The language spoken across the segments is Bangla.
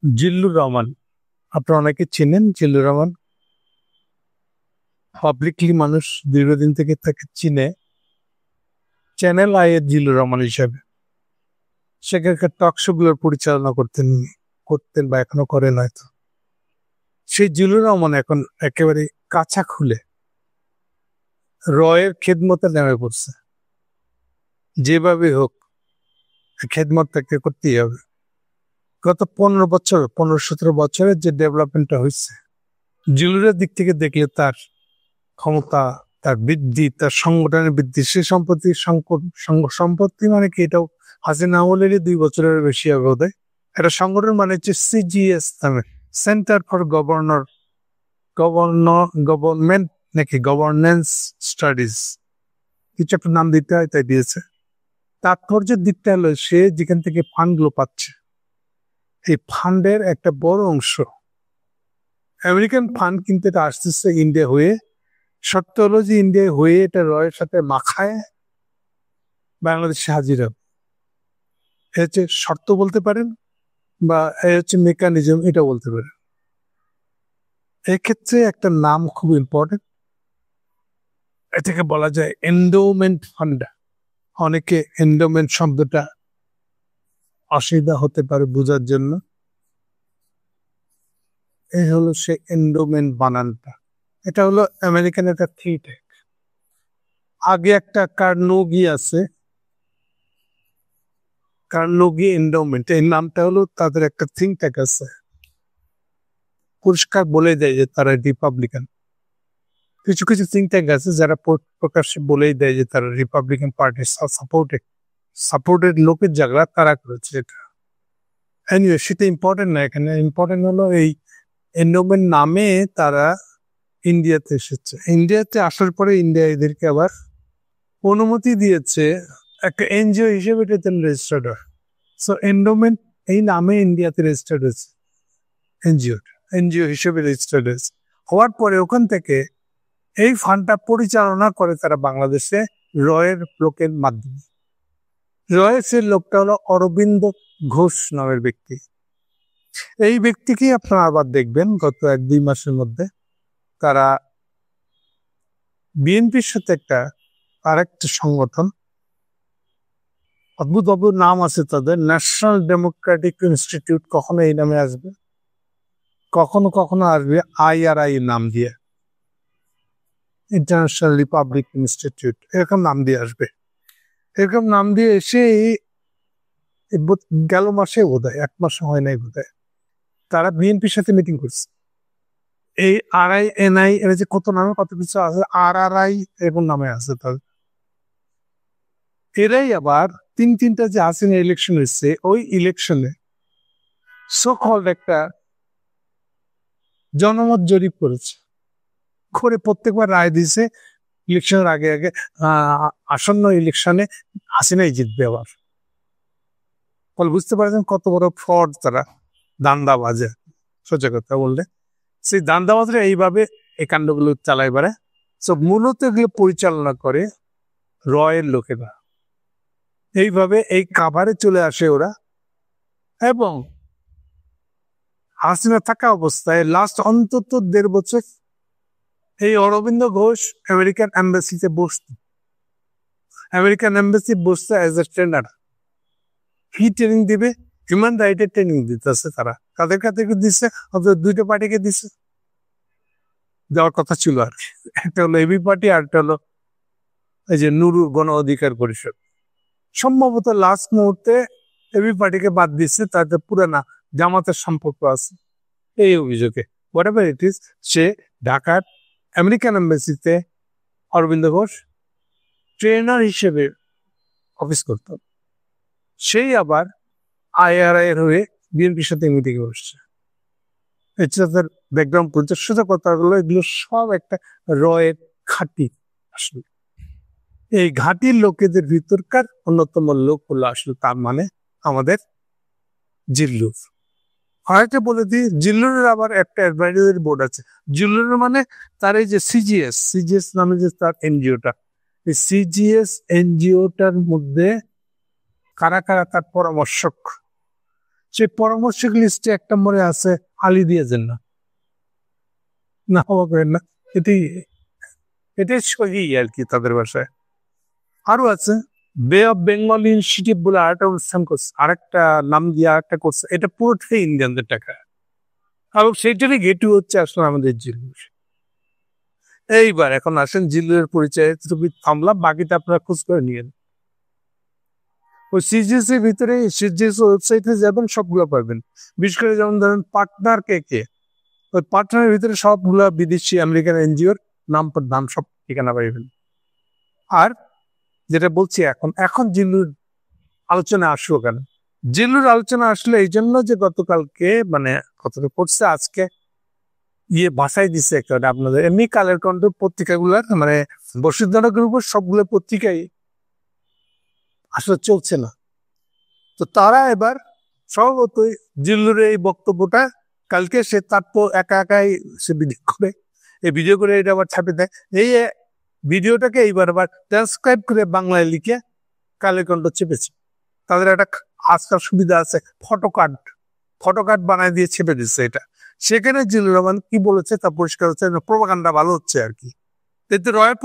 জিল্লুর রহমান, আপনারা অনেকে চেনেন জিল্লুর রহমান। পাবলিকলি মানুষ দীর্ঘদিন থেকে তাকে চিনে চ্যানেল আই এর জিল্লুর রহমান হিসাবে। সেখানকার টকশোগুলোর পরিচালনা করতেন বা এখনো করেন হয়তো। সেই জিল্লুর রহমান এখন একেবারে কাঁচা খুলে রয়ের খেদমতে নেমে পড়ছে। যেভাবে হোক খেদমত তাকে করতেই হবে। গত 15-17 বছরের যে ডেভেলপমেন্টটা হয়েছে, জিল্লুরের দিক থেকে দেখলে তার ক্ষমতা, তার বৃদ্ধি, তার সংগঠনের বৃদ্ধি, সে সম্পত্তি মানে কি, এটাও হাসিনা আমলেরই 2 বছরের বেশি হবে বোধহয়। একটা সংগঠন মানে হচ্ছে সিজিএস নামে, সেন্টার ফর গভর্নমেন্ট নাকি গভর্নেন্স স্টাডিজ, কিছু একটা নাম দিতে হয়, তাই দিয়েছে। তাৎপর্যের দিকটা হলো সে যেখান থেকে ফান্ডগুলো পাচ্ছে, এই ফান্ডের একটা বড় অংশ আমেরিকান ফান্ড কিন্তু এটা আসতেছে ইন্ডিয়া হয়ে। সত্য হলো যে ইন্ডিয়া হয়ে এটা রয়ের সাথে মাখায় বাংলাদেশে হাজির হবে। এ হচ্ছে শর্ত বলতে পারেন, বা এ হচ্ছে মেকানিজম, এটা বলতে পারেন। এক্ষেত্রে একটা নাম খুব ইম্পর্টেন্ট, এটাকে বলা যায় এন্ডোমেন্ট ফান্ড। অনেকে এন্ডোমেন্ট শব্দটা অসুবিধা হতে পারে বোঝার জন্য। এই হলো সে এন্ডোমেন্ট বানানটা। এটা হলো আমেরিকান একটা থিঙ্ক ট্যাঙ্ক। আগে একটা কার্নেগি আছে, কার্নেগি এন্ডোমেন্ট, এই নামটা হলো তাদের একটা থিঙ্ক ট্যাঙ্ক আছে। পরিষ্কার বলে দেয় যে তারা রিপাবলিকান। কিছু কিছু থিঙ্ক ট্যাঙ্ক আছে যারা প্রকাশ্যে বলেই দেয় যে তারা রিপাবলিকান পার্টির সাপোর্টেড লোকের জায়গা তারা করেছে এটা। এনিওয়ে, সেটা ইম্পর্টেন্ট না এখানে। ইম্পর্টেন্ট হলো এই এন্ডোমেন্ট নামে তারা ইন্ডিয়াতে এসেছে। ইন্ডিয়াতে আসার পরে ইন্ডিয়া এদেরকে আবার অনুমতি দিয়েছে একটা এনজিও হিসেবে এটাতে রেজিস্টার্ড হয়। সো এন্ডোমেন্ট এই নামে ইন্ডিয়াতে রেজিস্টার্ড হয়েছে, এনজিও হিসেবে রেজিস্টার্ড হয়েছে। হওয়ার পরে ওখান থেকে এই ফান্ডটা পরিচালনা করে তারা বাংলাদেশে রয়ের লোকের মাধ্যমে। রয়ের লোকটা হলো অরবিন্দ ঘোষ নামের ব্যক্তি। এই ব্যক্তিকেই আপনারা আবার দেখবেন গত 1-2 মাসের মধ্যে তারা বিএনপির সাথে আরেকটা সংগঠন, অদ্ভুত অদ্ভুত নাম আছে তাদের, ন্যাশনাল ডেমোক্রেটিক ইনস্টিটিউট, কখনো এই নামে আসবে, কখনো কখনো আসবে IRI নাম দিয়ে, ইন্টারন্যাশনাল রিপাবলিক ইনস্টিটিউট, এরকম নাম দিয়ে আসবে। এরকম নাম দিয়ে এসে গেল মাসে বোধহয়, 1 মাস হয় নাই বোধহয়, তারা বিএনপির সাথে মিটিং করছে। এই RINI এর যে কত নামে কত কিছু আছে, RRI এরকম নামে আছে তাদের। এরাই আবার 3-3টা যে হাসিনা ইলেকশন হয়েছে, ওই ইলেকশনে সো-কল্ড একটা জনমত জরিপ করেছে, করে প্রত্যেকবার রায় দিয়েছে ইলেকশনের আগে আগে আসন্ন ইলেকশনে হাসিনাই জিতবে আবার। ফলে বুঝতে পারছেন কত বড় ফ্রড তারা, দান্দাবাজে, সোজা কথা বললে। সেই দান্দাবাজরা এইভাবে এই কাণ্ডগুলো চালায় বেড়ায়। সব মূলত এগুলো পরিচালনা করে রয়ের লোকেরা। এইভাবে এই কাভারে চলে আসে ওরা, এবং হাসিনা থাকা অবস্থায় লাস্ট অন্তত 1.5 বছর এই অরবিন্দ ঘোষ আমেরিকান এম্বাসিতে বসত। আমেরিকান এম্বাসি বসতে অ্যাজ এ ট্রেনার, কি ট্রেনিং দিবে, হিউম্যান রাইটের ট্রেনিং দিতেছে তারা। কাদের কাদেরকে দিচ্ছে, অন্তত 2টা পার্টিকে দিচ্ছে, দেওয়ার কথা ছিল আর কি। একটা হলো এবি পার্টি, আর একটা হলো এই যে নুরু গণ অধিকার পরিষদ। সম্ভবত লাস্ট মুহূর্তে এবি পার্টিকে বাদ দিচ্ছে, তাদের পুরানা জামাতের সম্পর্ক আছে এই অভিযোগে। হোয়াট এভার ইট ইজ, সে ঢাকার আমেরিকান এম্বাসিতে অরবিন্দ ঘোষ ট্রেনার হিসেবে অফিস করত। সেই আবার IRI এর হয়ে বিএনপির সাথে মিটিংয়ে বসছে। এটা তার ব্যাকগ্রাউন্ড পরিচয়। সোজা কথা হলো এগুলো সব একটা রয়ের ঘাঁটি। আসলে এই ঘাঁটির লোকেদের ভিতরকার অন্যতম লোক হলো আসলে তার মানে আমাদের জিল্লুর। আরেকটা বলে দিই, জিল্লুরের আবার একটা অ্যাডভাইজারি বোর্ড আছে। জিল্লুরের মানে তার এই যে সিজিএস নামে যে তার এনজিওটা, এই সিজিএস এনজিওটার মধ্যে কারা কারা তার পরামর্শক, সেই পরামর্শক লিস্টে 1 নম্বরে আছে আলী দিয়ে জিন্নাহ। না হবে না, এটাই সহি আর কি তাদের ভাষায়। আরো আছে বে অফ বেঙ্গল ইনস্টিটিউট বলে আরেকটা অনুষ্ঠান করছে, আরেকটা নাম দিয়ে আরেকটা করছে, এটা পুরোটাই ইন্ডিয়ানদের টাকা, এবং সেইটারই গেটু হচ্ছে আসলে আমাদের জিল্লুর। এইবার এখন আসেন জিল্লুরের পরিচয় তুমি থামলাম, বাকিটা আপনারা খোঁজ করে নিয়েন। ওই সিজিএস এর ভিতরে সিজিএস ওয়েবসাইটে যাবেন, সবগুলো পাবেন। বিশেষ করে যেমন ধরেন পার্টনার কে, ওই পার্টনারের ভিতরে সবগুলা বিদেশি আমেরিকান এনজিওর নাম সব ঠিকানা পাইবেন। আর যেটা বলছি এখন জিল্লুর আলোচনা আসলো কেন? জিল্লুর আলোচনা আসলে এই জন্য যে গতকালকে মানে কতটা পড়ছে আজকে বাসায় দিচ্ছে একটা আপনাদের এমনি কালের কণ্ঠ পত্রিকাগুলার মানে বসুন্ধরার উপর সবগুলো পত্রিকাই আসলে চলছে না। তো তারা এবার স্বভাবতই জিল্লুর এই বক্তব্যটা কালকে সে তার তো একাই সে ভিডিও করে, এই ভিডিও করে এটা আবার ছাপে দেয়। এই ভিডিওটাকে এইবার আবার ট্রান্সক্রাইব করে বাংলায় লিখে কালের কণ্ঠ চেপেছে। তাদের একটা আজকাল সুবিধা আছে, ফটোকার্ড বানায় দিয়ে ছেপে দিচ্ছে এটা। সেখানে জিল্লুর রহমান কি বলেছে তা পরিষ্কার হচ্ছে, প্রোপাগান্ডা ভালো হচ্ছে আর কি। কিন্তু রয়ের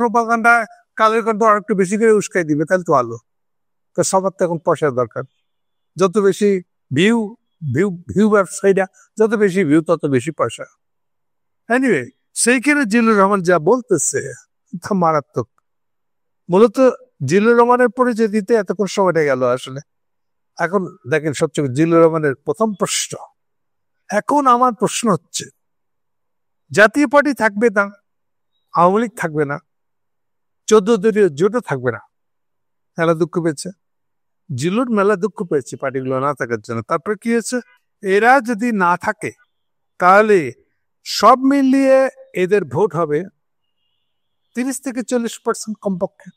প্রোপাগান্ডা কালের কণ্ঠ আর একটু বেশি করে উস্কাই দিবে, তাহলে তো ভালো। তো সবার তো এখন পয়সার দরকার, যত বেশি ভিউ ব্যবসায়ীরা যত বেশি ভিউ তত বেশি পয়সা। এনিওয়ে সেইখানে জিল্লুর রহমান যা বলতেছে তা মারাত্মক। মূলত জিল্লুর রহমানের পরিচয় দিতে এতক্ষণ সময়টা গেল আসলে। এখন দেখেন সবচেয়ে জিল্লুর রহমানের প্রথম প্রশ্ন, এখন আমার প্রশ্ন হচ্ছে জাতীয় পার্টি থাকবে না, আওয়ামী লীগ থাকবে না, 14 দলীয় জোটও থাকবে না, মেলা দুঃখ পেয়েছে জিল্লুর, মেলা দুঃখ পেয়েছে পার্টিগুলো না থাকার জন্য। তারপরে কি হয়েছে, এরা যদি না থাকে তাহলে সব মিলিয়ে এদের ভোট হবে 30 থেকে 40% কমপক্ষে।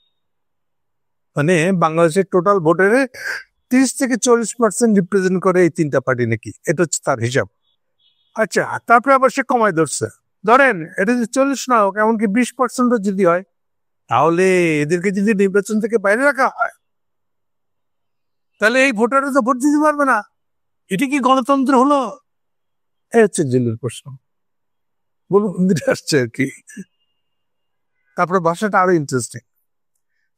মানে বাংলাদেশের টোটাল ভোটের 30 থেকে 40% রিপ্রেজেন্ট করে এই 3টা পার্টি নাকি, এটা হচ্ছে তার হিসাব। আচ্ছা, তারপরে আবার সে কমায় ধরছে, ধরেন এটা যদি 40 না হোক, এমনকি 20% যদি হয়, তাহলে এদেরকে যদি নির্বাচন থেকে বাইরে রাখা হয় তাহলে এই ভোটাররা তো ভোট দিতে পারবে না। এটি কি গণতন্ত্র হলো? এই হচ্ছে জিল্লুর প্রশ্ন। বলুন আসছে আর কি। তারপরে ভাষাটা আরো ইন্টারেস্টিং।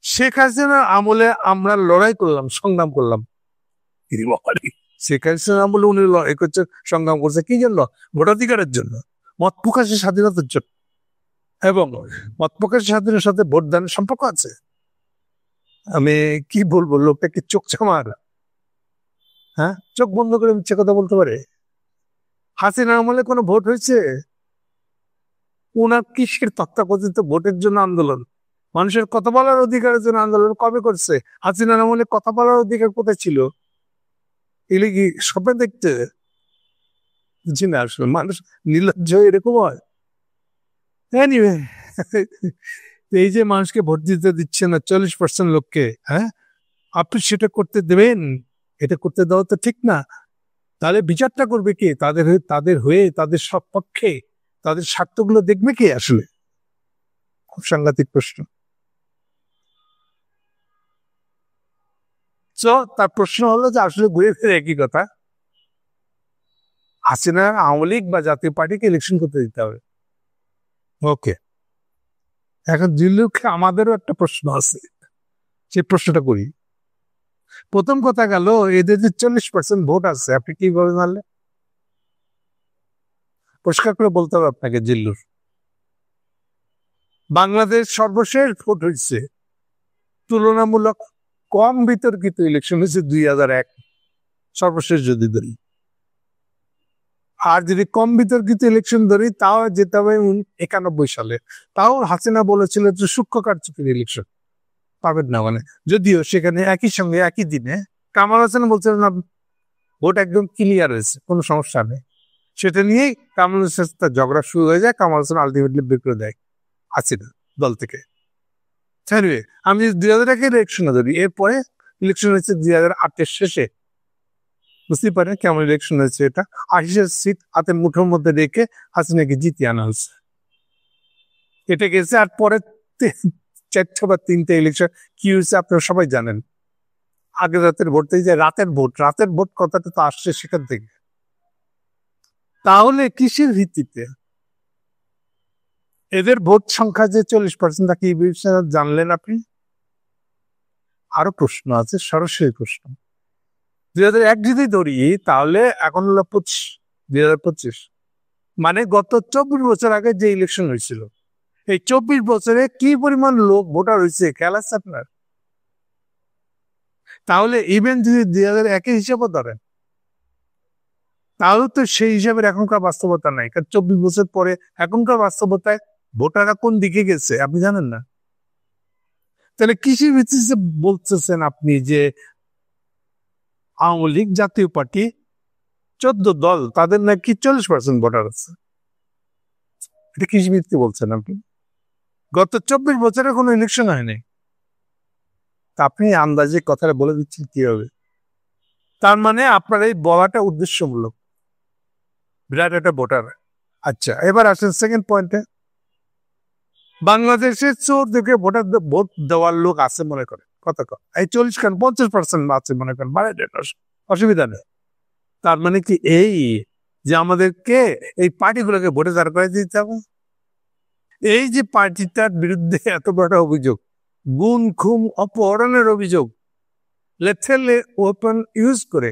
শেখ হাসিনার আমলে আমরা লড়াই করলাম, সংগ্রাম করলাম। শেখ হাসিনার আমলে উনি লড়াই করছে, সংগ্রাম করছে কি জন্য? ভোটাধিকারের জন্য, মত প্রকাশের স্বাধীনতার জন্য। এবং মত প্রকাশের স্বাধীনতার সাথে ভোট দানের সম্পর্ক আছে। আমি কি বলবো, লোকটা কি চোখ চামার? হ্যাঁ, চোখ বন্ধ করে মিথ্যে কথা বলতে পারে? হাসিনার আমলে কোনো ভোট হয়েছে? ওনার কিসের তত্ত্বাকথিত ভোটের জন্য আন্দোলন? মানুষের কথা বলার অধিকারের জন্য আন্দোলন কবে করছে? হাসিনার আমলে কথা বলার অধিকার কোথায় ছিল? এগুলি কি স্বপ্নে দেখতে? বুঝি না আসলে, মানুষ নির্লজ্জ এরকম হয়। এনিওয়ে, এই যে মানুষকে ভোট দিতে দিচ্ছে না 40% লোককে, হ্যাঁ, আপনি সেটা করতে দেবেন? এটা করতে দেওয়া তো ঠিক না। তাহলে বিচারটা করবে কে? তাদের হয়ে তাদের সপক্ষে তাদের স্বার্থগুলো দেখবে কে আসলে? খুব সাংঘাতিক প্রশ্ন। তার প্রশ্ন হলো যে আসলে ঘুরে ফিরে একই কথা, হাসিনা আওয়ামী লীগ বা জাতীয় পার্টিকে ইলেকশন করতে দিতে হবে। ওকে, এখন জিল্লুরকে আমাদেরও একটা প্রশ্ন আছে, সেই প্রশ্নটা করি। প্রথম কথা গেল, এদের যে 40% ভোট আছে, আপনি কিভাবে মানলেন? পরিষ্কার করে বলতে হবে আপনাকে। জিল্লুর, বাংলাদেশ সর্বশেষ ভোট হয়েছে তুলনামূলক কম বিতর্কিত ইলেকশন হয়েছে 2001, সর্বশেষ যদি ধরি। আর যদি কম বিতর্কিত ইলেকশন ধরি তাও যেতে হবে 91 সালে। তাও হাসিনা বলেছিল যে সূক্ষ্ম কারচুপির ইলেকশন, পাবেন না। মানে যদিও সেখানে একই সঙ্গে একই দিনে কামাল হাসান বলছিলেন না ভোট একদম ক্লিয়ার হয়েছে, কোনো সমস্যা নেই। সেটা নিয়েই কামাল হাসান তার ঝগড়া শুরু হয়ে যায়, কামাল হাসান আলটিমেটলি বের করে দেয় হাসিনা দল থেকে। আমি 2001 ইলেকশনে ধরি, এরপরে ইলেকশন হয়েছে 2008 শেষে। বুঝতেই পারেন কেমন ইলেকশন হয়েছে এটা। 80 সিট হাতের মুঠোর মধ্যে রেখে হাসিনাকে জিতিয়ে আনা হয়েছে, এটা গেছে। আর পরে 4টা বা 3টা ইলেকশন কি হয়েছে আপনারা সবাই জানেন। আগের রাতের ভোট থেকে যে রাতের ভোট কথাটা তো আসছে সেখান থেকে। তাহলে কিসের ভিত্তিতে এদের ভোট সংখ্যা যে 40%, তাকে এই বিষয়ে জানলেন আপনি? আরো প্রশ্ন আছে, সরাসরি প্রশ্ন। 2001 যদি ধরি তাহলে এখন হলো 2025, মানে গত 24 বছর আগে যে ইলেকশন হয়েছিল, এই 24 বছরে কি পরিমাণ লোক ভোটার হয়েছে খেয়াল আছে আপনার? তাহলে ইভেন যদি 2001 হিসাবও ধরেন, তাহলে তো সেই হিসাবের এখনকার বাস্তবতা নাই, কারণ 24 বছর পরে এখনকার বাস্তবতায় ভোটাররা কোন দিকে গেছে আপনি জানেন না। তাহলে কৃষির ভিত্তিতে বলতেছেন আপনি যে আওয়ামী লীগ জাতীয় পার্টি 14 দল, তাদের নাকি 40% ভোটার আছে, এটা কৃষি ভিত্তি বলছেন আপনি? গত 24 বছরে কোনো ইলেকশন হয়নি, তা আপনি আন্দাজে কথাটা বলে দিচ্ছেন কিভাবে? তার মানে আপনার এই বলাটা উদ্দেশ্যমূলক, বিরাট একটা ভোটার। আচ্ছা, এবার আসেন সেকেন্ড পয়েন্টে। বাংলাদেশের চোর দেখে ভোট দেওয়ার লোক আছে মনে করেন কত, এই 50% আছে মনে করেন, অসুবিধা নেই। তার মানে কি এই যে আমাদেরকে এই পার্টিগুলোকে ভোটে দাঁড় করে দিতে হবে? এই যে পার্টিটার বিরুদ্ধে এত বড় অভিযোগ, গুম খুম অপহরণের অভিযোগ, লেথেলে ওপেন ইউজ করে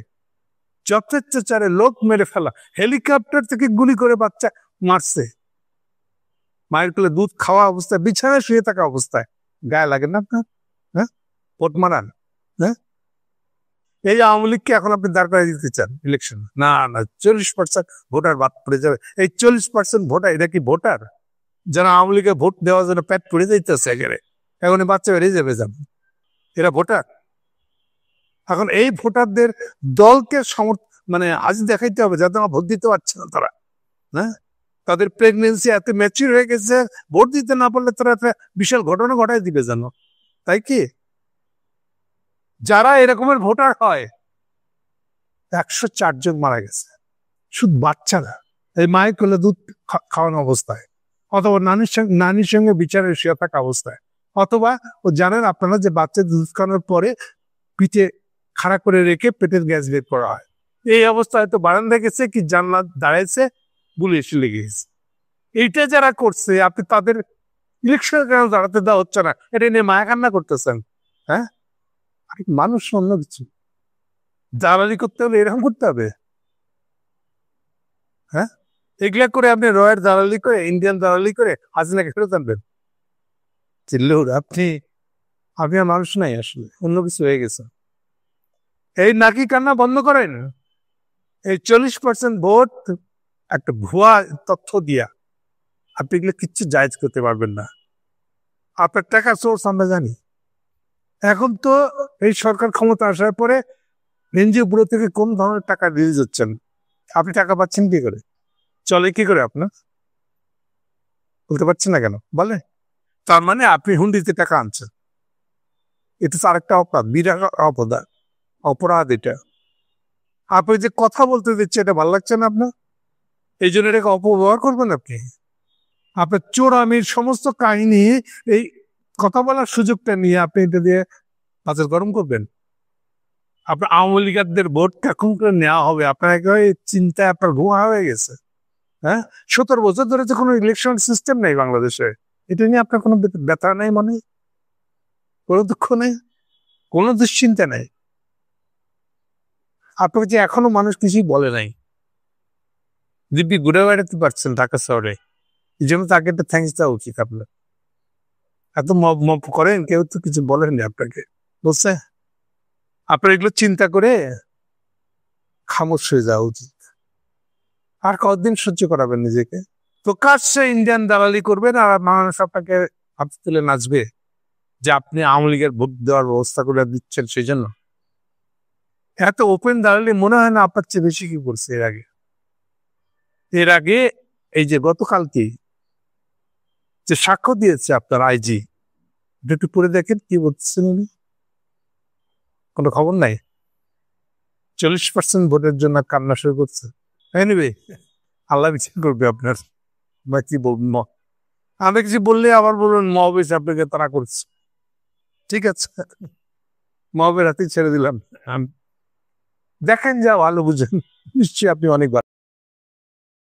যথেচ্ছাচারে লোক মেরে ফেলা, হেলিকপ্টার থেকে গুলি করে বাচ্চা মারছে, মায়ের কোলে দুধ খাওয়া অবস্থায়, বিছানায় শুয়ে থাকা অবস্থায়, গায়ে লাগে না আপনার? হ্যাঁ, ভোট মারান। হ্যাঁ, এই আওয়ামী লীগকে এখন আপনি দাঁড় করাই দিতে চান ইলেকশন? না না, 40% ভোটার বাদ পড়ে যাবে। এই 40% ভোটার, এটা কি ভোটার? যারা আওয়ামী লীগের ভোট দেওয়ার জন্য পেট পড়ে যাইতেছে একেবারে, এখন বাচ্চা বেরিয়ে যাবে যাবে, এরা ভোটার? এখন এই ভোটারদের দলকে মানে আজ দেখাইতে হবে যাতে ভোট দিতে পারছে না তারা। হ্যাঁ, তাদের প্রেগনেন্সি এত ম্যাচিউর হয়ে গেছে, ভোট দিতে না পারলে তারা একটা বিশাল ঘটনা ঘটাই দিবে জানো, তাই কি? যারা এরকমের ভোটার হয়, 104 জন মারা গেছে, শুধু বাচ্চারা, এই মায়ের কোলে দুধ খাওয়ানো অবস্থায়, অথবা নানির সঙ্গে বিচারে শুয়ে থাকা অবস্থায়, অথবা ও জানেন আপনারা যে বাচ্চা দুধ খাওয়ানোর পরে পিঠে খাড়া করে রেখে পেটের গ্যাস বের করা হয়, এই অবস্থায় হয়তো বারান্দায় গেছে কি জানলা দাঁড়াইছে, গুলি এসে লেগে গেছে। এইটা যারা করছে, আপনি তাদের ইলেকশন কেন দাঁড়াতে দেওয়া হচ্ছে না? এটা নিয়ে মায়া কান্না করতেছেন? হ্যাঁ, মানুষ অন্য কিছু দালালি করতে হলে এরকম করতে হবে? হ্যাঁ, এগুলা করে আপনি রয়ের দালালি করে, ইন্ডিয়ান দালালি করে হাসিনাকে ফেরত আনবেন? চিল্লুর আপনি আর মানুষ নাই, আসলে অন্য কিছু হয়ে গেছে। এই নাকি কান্না বন্ধ করেন। এই 40% ভোট একটা ভুয়া তথ্য দিয়া আপনি এগুলো কিচ্ছু জায়েজ করতে পারবেন না। আপনার টাকা সোর্স আমরা জানি। এখন তো এই সরকার ক্ষমতা আসার পরে এনজিও থেকে কোন ধরনের টাকা রিলিজ হচ্ছেন, আপনি টাকা পাচ্ছেন কি করে, চলে কি করে আপনার? বলতে পারছেন না কেন বলে? তার মানে আপনি হুন্ডিতে টাকা আনছেন, এটা তো আরেকটা অপরাধ, বিরাট অপরাধ এটা। আপনি যে কথা বলতে দিচ্ছে, এটা ভালো লাগছে না আপনার, এই জন্য এটাকে অপব্যবহার করবেন আপনি। আপনার চোরামির সমস্ত কাহিনী, এই কথা বলার সুযোগটা নিয়ে আপনি এটা দিয়ে বাজার গরম করবেন। আপনার আওয়ামী লীগারদের ভোট কখন করে নেওয়া হবে আপনার একেবারে চিন্তায় আপনার ভুয়া হয়ে গেছে। হ্যাঁ, 17 বছর ধরে তো কোনো ইলেকশন সিস্টেম নেই বাংলাদেশে, এটা নিয়ে আপনার কোনো ব্যথা নেই, মনে কোনো দুঃখ নেই, কোনো দুশ্চিন্তা নেই? আপনাকে যে এখনো মানুষ কিছুই বলে নাই, দিব্যি ঘুরে বেড়াতে পারছেন ঢাকা শহরে, এই জন্য তাকে একটা থ্যাংকস দেওয়া উচিত আপনার। এত মপ করেন, কেউ তো কিছু বলেননি আপনাকে, বলছে? আপনার এগুলো চিন্তা করে খামোশ হয়ে যাওয়া উচিত। আর কতদিন সহ্য করাবেন নিজেকে? প্রকাশ্যে ইন্ডিয়ান দালালি করবেন আর মানুষ আপনাকে হাত তুলে নাচবে যে আপনি আওয়ামী লীগের ভোট দেওয়ার ব্যবস্থা করে দিচ্ছেন সেই জন্য। এত ওপেন দালালি মনে হয় না আপনার চেয়ে বেশি কি করছে এর আগে এই যে গতকালকে যে সাক্ষ্য দিয়েছে আপনার আইজি, একটু পড়ে দেখেন কি বলছেন উনি। কোনো খবর নাই, 40% ভোটের জন্য কান্না শুরু করছে। এনিওয়ে, আল্লাহ বিচার করবে আপনার, বা কি বলবেন, আমি কিছু বললে আবার বলবেন মহাবেশ আপনাকে তারা করছে। ঠিক আছে, মহাবের হাতেই ছেড়ে দিলাম। দেখেন যা ভালো বুঝেন, নিশ্চয়ই আপনি অনেক ভালো।